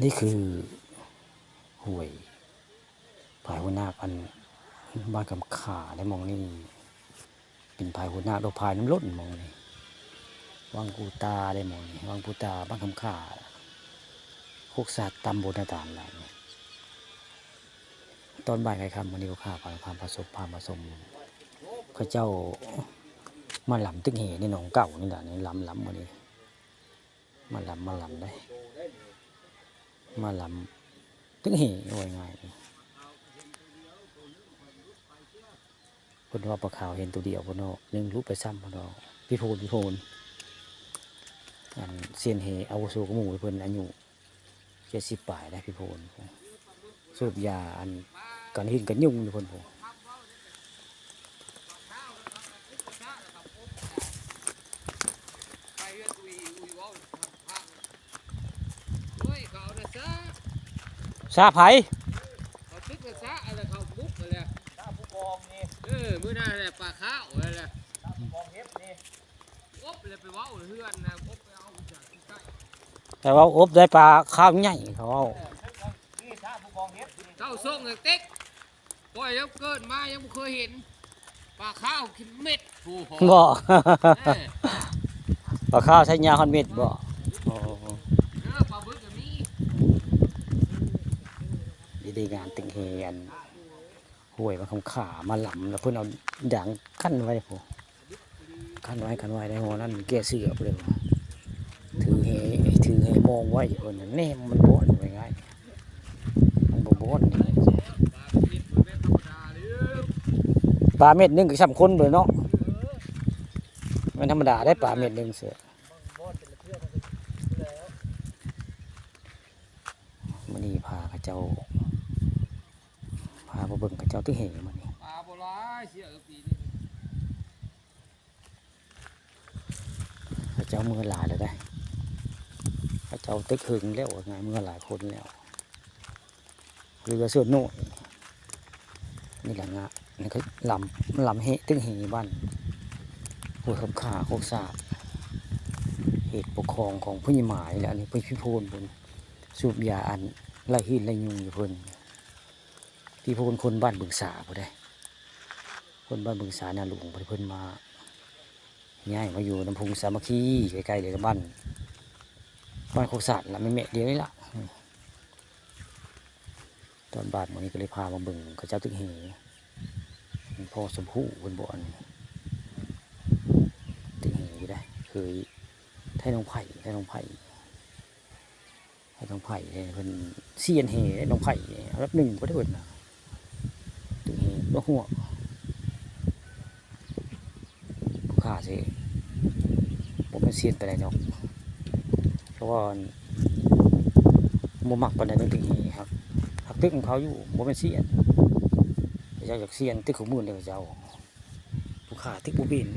นี่คือห้วยผายหัวหน้าอันบ้านกำขาได้มองนี่เป็นผายหัวหน้าโดพายน้ำล้นมองนี่วังปูตาได้มองนี่วังปูตาบ้านกำขาโคกสัตว์ตำบลต่างๆแล้วตอนบ่ายใครคำวันนี้ก็ข้าพาผสมข้าเจ้ามาหลำตึกเหในหนองเก่านี่แหละนี่หลำวันนี้มาหลำได้มาหลำตึกเหว่าง่ายคนว่าปลาขาวเห็นตัวเดียวคนนอกยังรู้ไปซ้ำคนนอกพี่โพนอันเซียนเหเอาโซกหมูเพิ่นอายุ70 ปลายได้พี่โพนสูบยาอันกันหินกันยุ่งอยู่เพิ่นผมซาไผ่เขาตึกกระซะอะไรเขาบุกอะไรซาผู้กองนี่มื้อหน้าแหละปลาข้าวอะไรซาผู้กองเฮ็ดนี่อบเลยไปเว้าเฮือนนะอบไปเอาจากใกล้แต่ว่าอบได้ปลาข้าวใหญ่เขานี่ซาผู้กองเฮ็ดเข้าส่งเต็กปล่อยแล้วเกิดมายังไม่เคยเห็นปลาข้าวกินเม็ดผู้หอบ่ปลาข้าวใช้ยาคันเม็ดบ่ปลาบึกก็มีดีงานติงเฮนห้วยมาคำขามาหลำแล้วเพื่อนเอาด่างกั้นไว้ผมกั้นไว้ในหัวนั่นแก่เสือไปเลยถือเฮมองไว้คนนั้นแน่มันบ้วนไปง่ายมันบ้วนปลาเม็ดนึงก็สำคัญเลยเนาะมันธรรมดาได้ปลาเม็ดนึงเสือมันนี่พาข้าเจ้าพาไปเบิ่งข้าเจ้าตึ้งเหมันนี่ปลาโบราณเสียปีนี้ข้าเจ้ามือหลายเลยได้ข้าเจ้าตึกหึงแล้วไงมือหลายคนแล้วเรือเสือโน่นี่แหละงะนี่ก็ลำเหตึ้งเหบ้านหัวขับขาโคกสาบเหตุปกครองของผู้ใหญ่หมายแล้วนี่พี่โพนบนสูบยาอันไล่หินไล่ยุงอยู่เพิ่นพี่โพนคนบ้านบึงสาผู้ใดคนบ้านบึงสานาหลวงเพิ่นมาง่ายมาอยู่น้ำพุงสามัคคีใกล้ๆเลยบ้านโคกสาบละไม่แม่เดียวนี่ละตอนบ่ายวันนี้ก็เลยพามาบึงข้าเจ้าตึกเหพ่อสมผู้บนบ่อนตึกเหได้เคยไทยน้องไผ่เพิ่นเซียนเหน้องไผ่รับหนึ่งก็ได้เบิดนะตึกเหบ่หัวผู้ขาสิบ่เป็นเซียนไปไหนเนาะเพราะว่าบ่มักปานใดตึกเหครับหักตึกของเขาอยู่บ่เป็นเซียนเจ้าอยากเซียนตึกของมื้อเด้อเจ้าผู้ขาตึกบ่เป็น